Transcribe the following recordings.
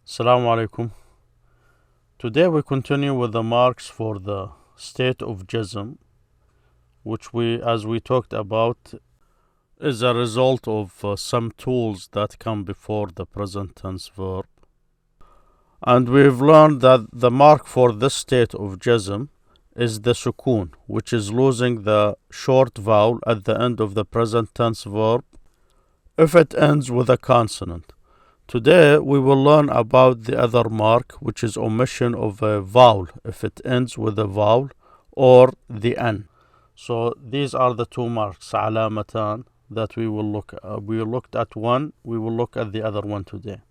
Assalamu alaikum. Today we continue with the marks for the state of jazm, which as we talked about, is a result of some tools that come before the present tense verb. And we've learned that the mark for this state of jazm is the sukun, which is losing the short vowel at the end of the present tense verb if it ends with a consonant. Today we will learn about the other mark, which is omission of a vowel if it ends with a vowel or the n. So these are the two marks, علامتان, that we will look at. We looked at one, we will look at the other one today.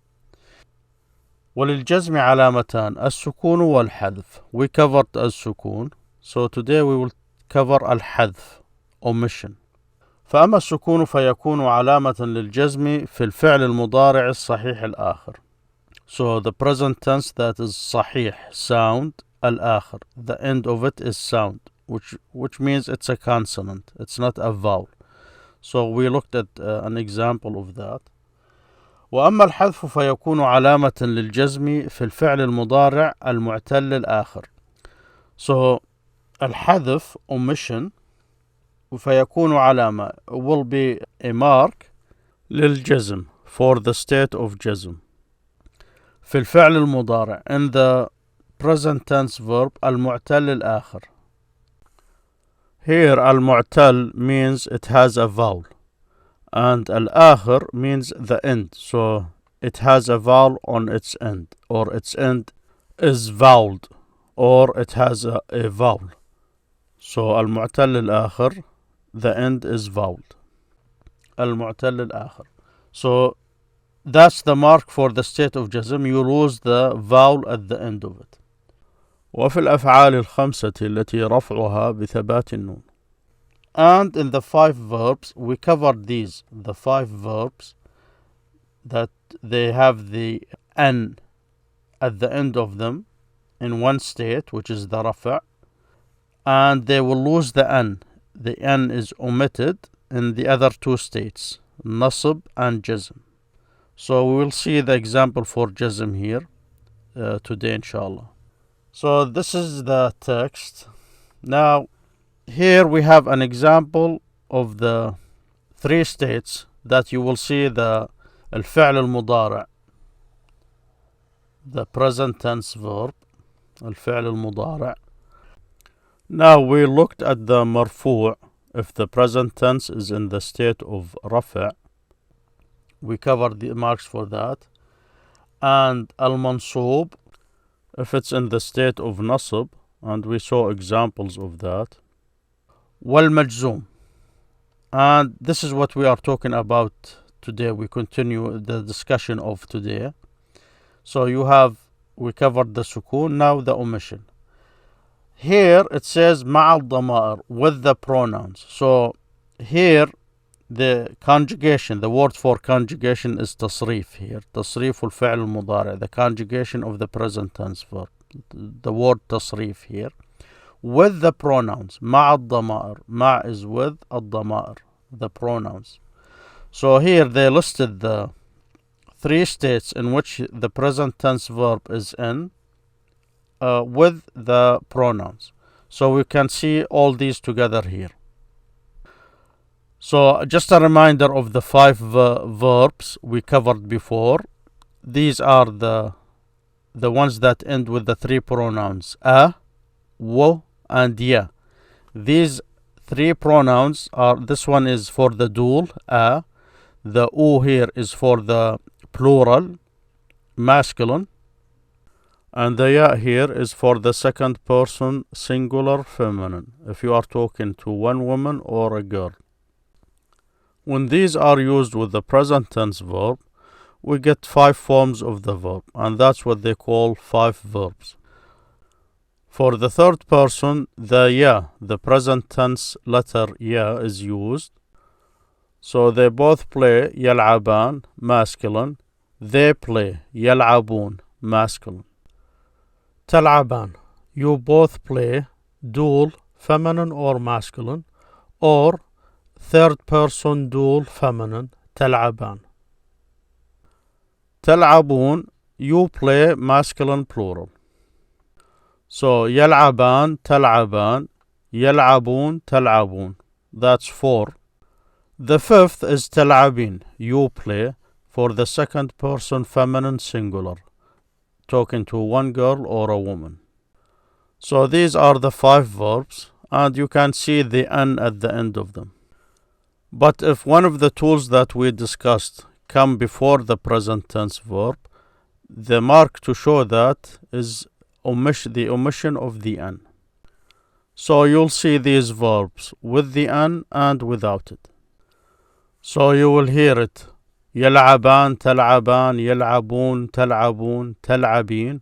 وللجزم علامتان السكون والحذف. We covered السكون, so today we will cover الحذف, omission. فأما السكون فيكون علامة للجزم في الفعل المضارع الصحيح الآخر. So the present tense that is صحيح, sound, الآخر, the end of it is sound, which means it's a consonant, it's not a vowel. So we looked at an example of that. وأما الحذف فيكون علامة للجزم في الفعل المضارع المعتل الآخر. So الحذف, omission, فيكون علامة, will be a mark للجزم, for the state of jazm. في الفعل المضارع, in the present tense verb المعتل الآخر. Here المعتل means it has a vowel, and الآخر means the end, so it has a vowel on its end, or its end is voweled, or it has a vowel. So المعتل الآخر, the end is voweled. المعتل الآخر. So that's the mark for the state of jazm. You lose the vowel at the end of it. وفي الأفعال الخمسة التي رفعها بثبات النون. And in the five verbs, we covered these, the five verbs that they have the n at the end of them in one state, which is the rafa', and they will lose the n. The n is omitted in the other two states, nasb and jazm. So we will see the example for jazm here today, inshallah. So this is the text. Now here we have an example of the three states that you will see the الفعل المضارع, the present tense verb, الفعل المضارع. Now we looked at the مرفوع, if the present tense is in the state of رفع. We covered the marks for that. And المنصوب, if it's in the state of نصب, and we saw examples of that. والمجزوم, and this is what we are talking about today. We continue the discussion of today. So we covered the sukun, now the omission. Here it says مع الضمائر, with the pronouns. So here the conjugation, the word for conjugation is تصريف here. تصريف الفعل المضارع, the conjugation of the present tense verb. The word تصريف here. With the pronouns. مع الضمائر. مع is with, الضمائر, the pronouns. So here they listed the three states in which the present tense verb is in, with the pronouns. So we can see all these together here. So just a reminder of the five verbs we covered before. These are the ones that end with the three pronouns a, wo, and ya. These three pronouns are, this one is for the dual, a. The u here is for the plural, masculine. And the ya here is for the second person, singular, feminine, if you are talking to one woman or a girl. When these are used with the present tense verb, we get five forms of the verb, and that's what they call five verbs. For the third person, the ya, the present tense letter ya, is used. So they both play, يلعبان, masculine. They play, يلعبون, masculine. تلعبان, you both play, dual, feminine or masculine, or third person dual, feminine, تلعبان. تلعبون, you play masculine plural. So يلعبان تلعبان يلعبون تلعبون. That's 4. The 5th is تلعبين, you play, for the second person feminine singular, talking to one girl or a woman. So these are the 5 verbs, and you can see the N at the end of them. But if one of the tools that we discussed come before the present tense verb, the mark to show that is the omission of the N. So you'll see these verbs with the N and without it. So you will hear it. يلعبان تلعبان يلعبون تلعبون تلعبين,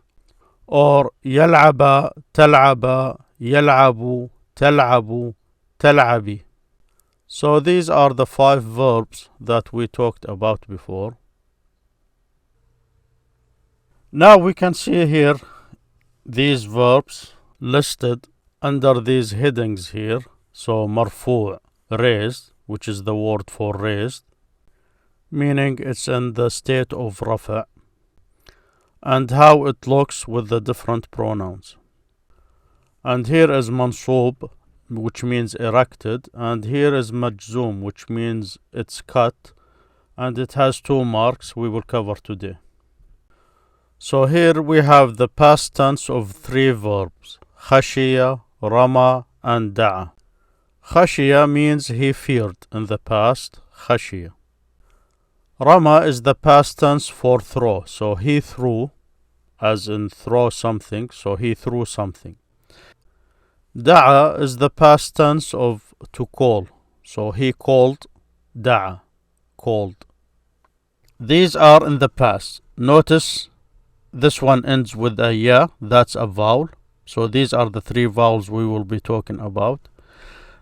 or يلعبا تلعبا يلعبوا تلعبوا تلعبي. So these are the 5 verbs that we talked about before. Now we can see here these verbs listed under these headings here. So مرفوع, raised, which is the word for raised, meaning it's in the state of رفع, and how it looks with the different pronouns. And here is منصوب, which means erected, and here is مجزوم, which means it's cut, and it has 2 marks we will cover today. So here we have the past tense of 3 verbs, خشية, رمى, and دعا. خشية means he feared in the past, خشية. رمى is the past tense for throw, so he threw, as in throw something, so he threw something. دعا is the past tense of to call, so he called, دعا, called. These are in the past. Notice this one ends with a ya, that's a vowel. So these are the 3 vowels we will be talking about.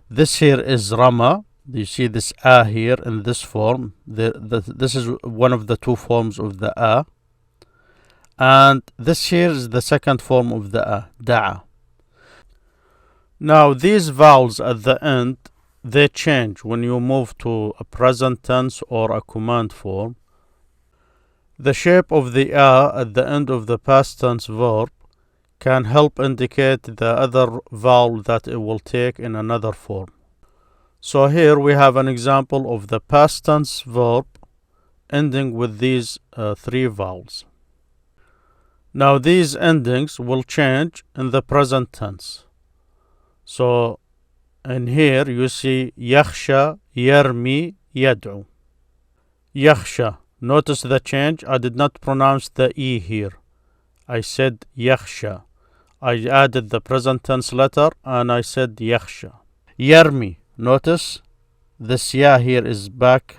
This here is rama. You see this a here in this form. This is one of the 2 forms of the a. And this here is the second form of the a, da'a. Now these vowels at the end, they change when you move to a present tense or a command form. The shape of the a at the end of the past tense verb can help indicate the other vowel that it will take in another form. So here we have an example of the past tense verb ending with these 3 vowels. Now these endings will change in the present tense. So in here you see يخشى, يرمي, يدعو. يخشى. Notice the change. I did not pronounce the E here. I said يخشى. I added the present tense letter and I said يخشى. يرمي. Notice this ya here is back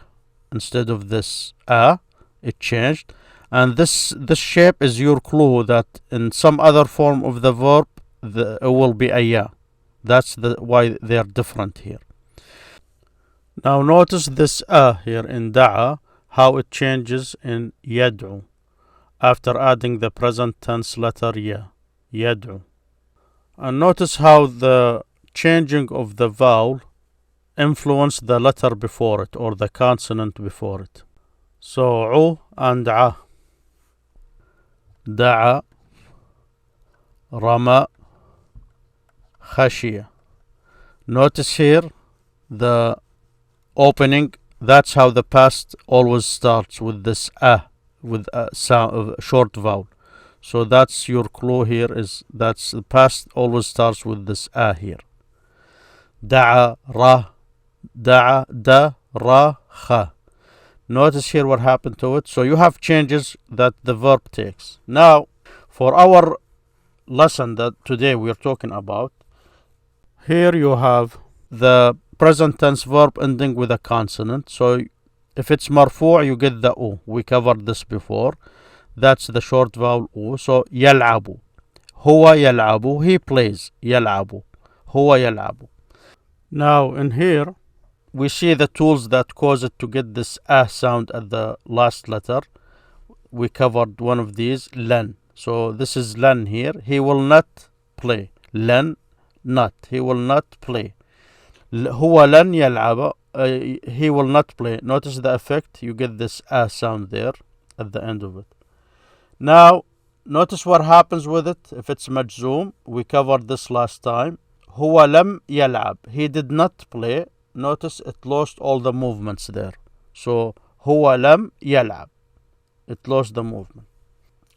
instead of this a. It changed. And this shape is your clue that in some other form of the verb it will be a ya. That's why they are different here. Now notice this a here in da'a, how it changes in يدعو after adding the present tense letter ya, يدعو. And notice how the changing of the vowel influenced the letter before it or the consonant before it. So عو and a. دعا, رمى, خشية. Notice here the opening. That's how the past always starts, with this a, with a sound of short vowel. So that's your clue here, is that's the past always starts with this a here. دعا, را, دعا, da, ra, kha. Notice here what happened to it. So you have changes that the verb takes. Now for our lesson that today we are talking about, here you have the present tense verb ending with a consonant. So if it's marfu' you get the u. We covered this before. That's the short vowel u. So يلعب. هو يلعب. He plays. يلعب. هو يلعب. Now in here we see the tools that cause it to get this a sound at the last letter. We covered one of these, لن. So this is لن here. He will not play. لن, not. He will not play. هو لن يلعب. He will not play. Notice the effect. You get this a sound there at the end of it. Now, notice what happens with it if it's majzoom. We covered this last time. هو لم يلعب. He did not play. Notice it lost all the movements there. So, هو لم يلعب. It lost the movement.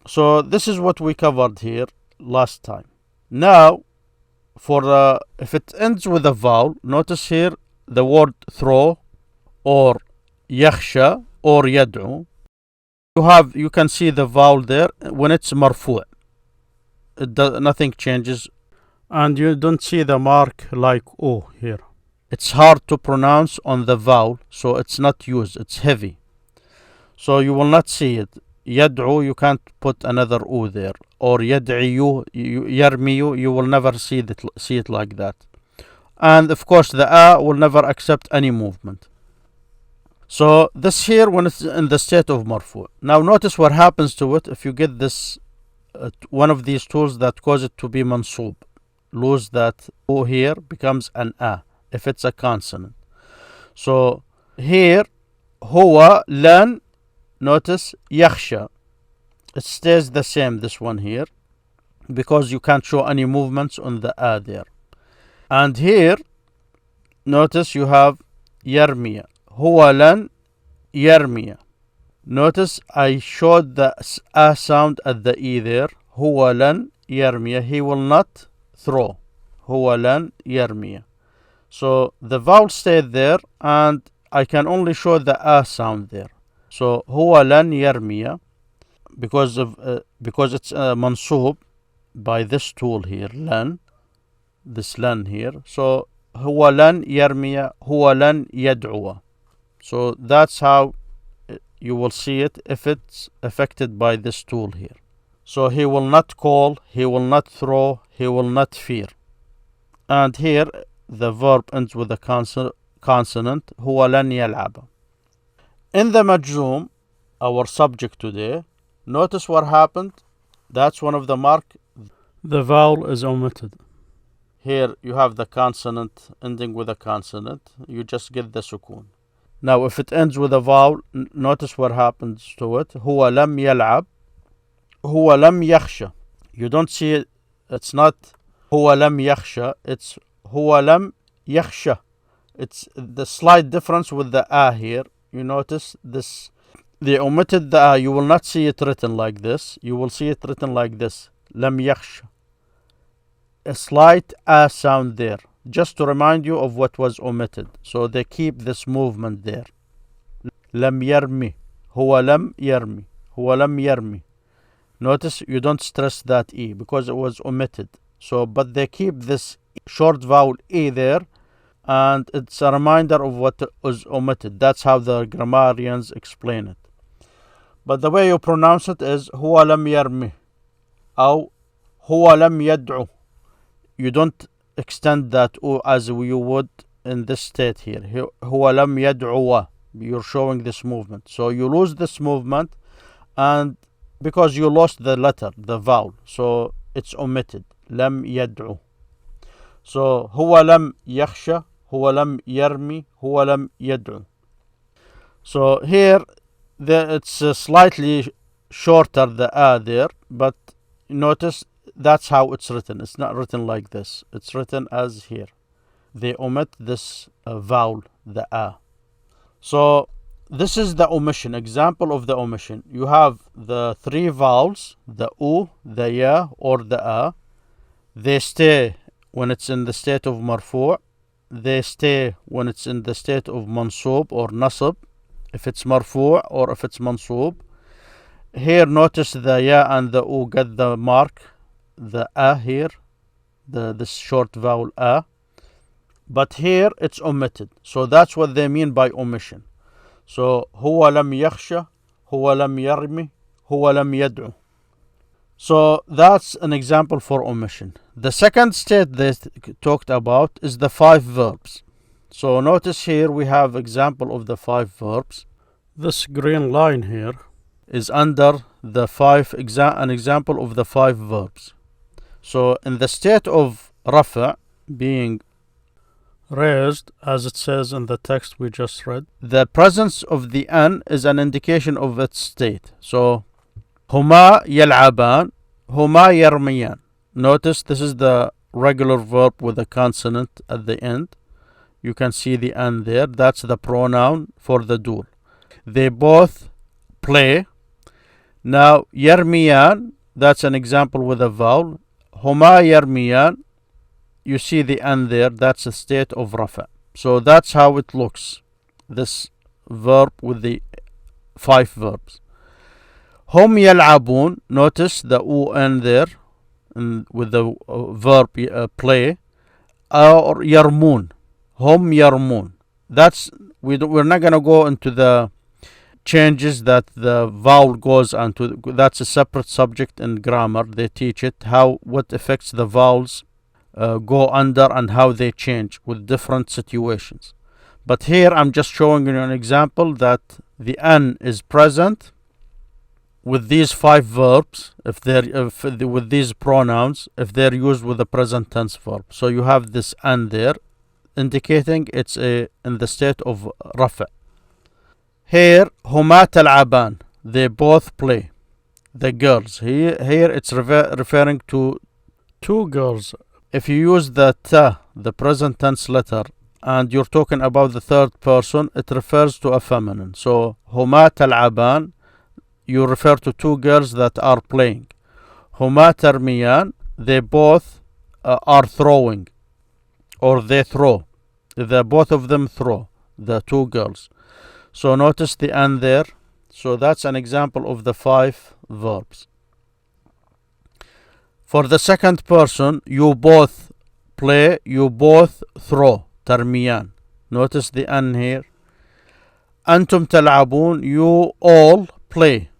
So, this is what we covered here last time. Now, for if it ends with a vowel, notice here the word throw or يخشى or يدعو. You can see the vowel there when it's مرفوع. Nothing changes, and you don't see the mark like O here. It's hard to pronounce on the vowel, so it's not used. It's heavy, so you will not see it. يدعو, you can't put another O there, or يدعي, يرمي, you will never see it like that. And of course the A will never accept any movement. So this here when it's in the state of marfu. Now notice what happens to it if you get this one of these tools that cause it to be mansoob. Lose that O here, becomes an A if it's a consonant. So here هو لن, notice يخشى, it stays the same, this one here, because you can't show any movements on the A there. And here notice you have يرمي. هو لن يرمي. Notice I showed the A sound at the E there. هو لن يرمي. He will not throw. هو لن يرمي. So the vowel stayed there and I can only show the A sound there. So هو لن يرمي because it's mansoob by this tool here, لن, this لن here. So هو لن يرمي, هو لن يدعو. So that's how you will see it if it's affected by this tool here. So he will not call, he will not throw, he will not fear. And here the verb ends with a consonant. هو لن يلعب. In the majzoom, our subject today, notice what happened. That's one of the mark. The vowel is omitted. Here you have the consonant ending with a consonant. You just get the sukun. Now if it ends with a vowel, notice what happens to it. هو لم يلعب. هو لم يخشى. You don't see it. It's not هو لم يخشى. It's هو لم يخشى. It's the slight difference with the A here. You notice this. They omitted the A. You will not see it written like this. You will see it written like this. لم يخشى. A slight A sound there, just to remind you of what was omitted. So they keep this movement there. لم يرمي. هو لم يرمي. هو لم يرمي. Notice you don't stress that E because it was omitted. So, but they keep this short vowel E there, and it's a reminder of what was omitted. That's how the grammarians explain it. But the way you pronounce it is هو لم يرمي أو هو لم يدعو. You don't extend that O as you would in this state here. هو لم يدعو. You're showing this movement. So you lose this movement, and because you lost the letter, the vowel, so it's omitted. لم يدعو. So هو لم يخشى. هو لم يرمي. هو لم يدعو. So here it's slightly shorter, the A there, but notice that's how it's written. It's not written like this. It's written as here. They omit this vowel, the A. So this is the omission, example of the omission. You have the three vowels, the U, the Ya, or the A. They stay when it's in the state of marfu'. They stay when it's in the state of mansoob or nasab, if it's marfu' or if it's mansoob. Here notice the Ya and the U get the mark, the A here, this short vowel A. But here it's omitted. So that's what they mean by omission. So هو لم يخشى. هو لم يرمي. هو لم يدعو. So that's an example for omission. The second state they talked about is the 5 verbs. So notice here we have example of the 5 verbs. This green line here is under the an example of the 5 verbs. So in the state of rafa, being raised, as it says in the text we just read, the presence of the an is an indication of its state. So هما يلعبان. هما يرميان. Notice this is the regular verb with a consonant at the end. You can see the and there. That's the pronoun for the dual. They both play. Now يرميان, that's an example with a vowel. هما يرميان, you see the and there. That's a state of rafa. So that's how it looks, this verb with the 5 verbs. هم يلعبون, notice the un there with the verb play. Or يرمون, هم يرمون. That's we're not going to go into the changes that the vowel goes onto. That's a separate subject in grammar. They teach it what affects the vowels go under and how they change with different situations. But here I'm just showing you an example that the an is present with these 5 verbs with these pronouns if they're used with the present tense verb. So you have this an there indicating it's in the state of rafa. Here هما تلعبان, they both play. The girls here it's referring to 2 girls. If you use the ta, the present tense letter, and you're talking about the third person, it refers to a feminine. So هما تلعبان, you refer to 2 girls that are playing. هما ترميان, they both are throwing, or they throw. Both of them throw, the 2 girls. So notice the and there. So that's an example of the 5 verbs. For the second person, you both play, you both throw. ترميان. Notice the and here. أنتم تلعبون, you all play,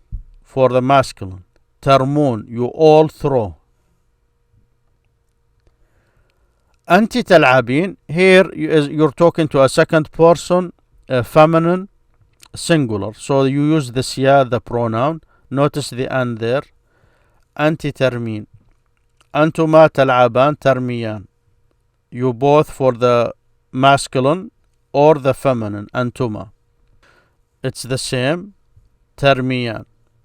for the masculine. ترمون, you all throw. أنت تلعبين, here you're talking to a second person, feminine, singular. So you use this ya, the pronoun. Notice the and there. أنت ترمين. أنتما تلعبان ترميان. You both for the masculine or the feminine. أنتما. It's the same. ترميان.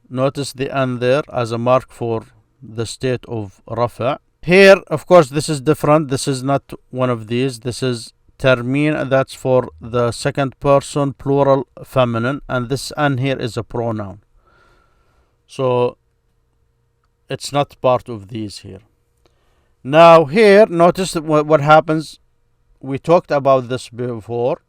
Notice the and there as a mark for the state of rafa. Here, of course, this is different. This is not one of these. This is ترمين, that's for the second person plural feminine, and this and here is a pronoun. So it's not part of these here. Now here, notice what happens. We talked about this before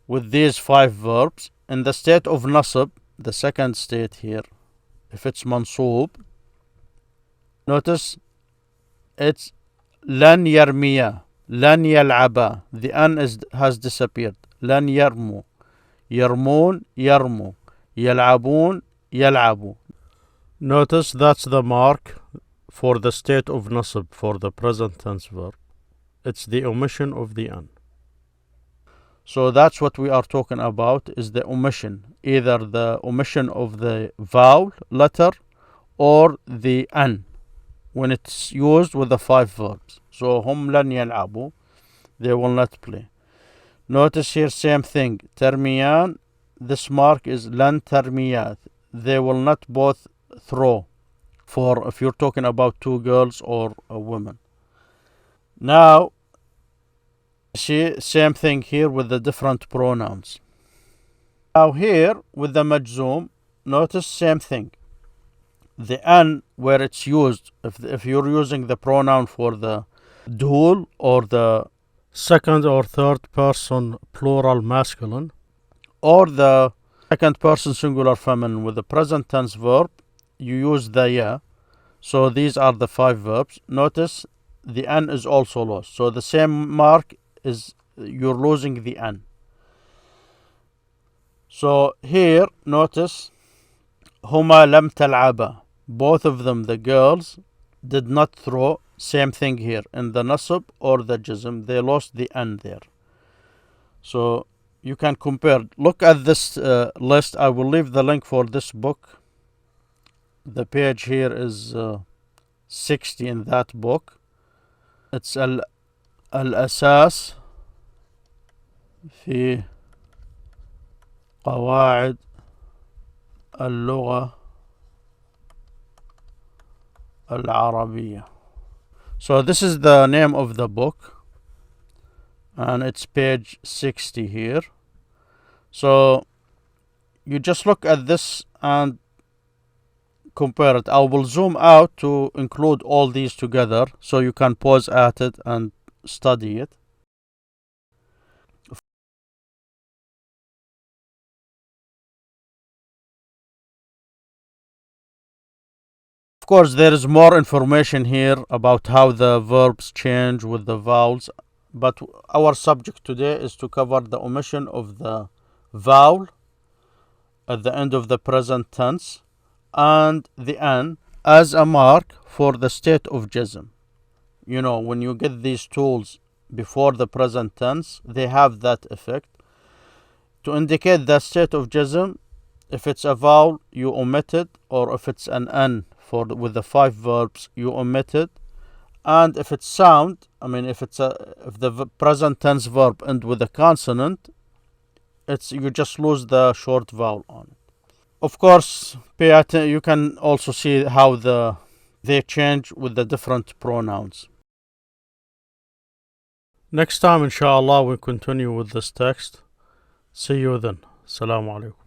with these 5 verbs. In the state of nasab, the second state here, if it's mansoob, notice it's لن يرميا, لن يلعبا. The an has disappeared. لن يرمو, يرمون, يرمو, يلعبون, يلعبوا. Notice that's the mark for the state of nasab, for the present tense verb. It's the omission of the an. So that's what we are talking about, is the omission. Either the omission of the vowel letter or the an when it's used with the 5 verbs. So هم لن يلعبوا, they will not play. Notice here same thing. ترميان, this mark is لن ترميات, they will not both throw, for if you're talking about 2 girls or a woman. Now see same thing here with the different pronouns. Now here with the majzoom, notice same thing. The an where it's used, if you're using the pronoun for the dual or the second or third person plural masculine, or the second person singular feminine with the present tense verb, you use the ya. So these are the 5 verbs. Notice the an is also lost. So the same mark is, you're losing the an. So here notice هما لم تلعبا, both of them, the girls, did not throw. Same thing here in the nasab or the jazim, they lost the an there. So you can compare. Look at this list. I will leave the link for this book. The page here is 60 in that book. It's الأساس في قواعد اللغة العربية. So this is the name of the book, and it's page 60 here. So you just look at this and compare it. I will zoom out to include all these together so you can pause at it and study it. Of course, there is more information here about how the verbs change with the vowels, but our subject today is to cover the omission of the vowel at the end of the present tense and the n as a mark for the state of jazim. You know, when you get these tools before the present tense, they have that effect. To indicate the state of jazim, if it's a vowel, you omit it, or if it's an n with the 5 verbs, you omit it. And if it's sound, I mean, if the present tense verb end with a consonant, you just lose the short vowel on it. Of course, you can also see how they change with the different pronouns. Next time, inshallah, we'll continue with this text. See you then. Assalamu alaikum.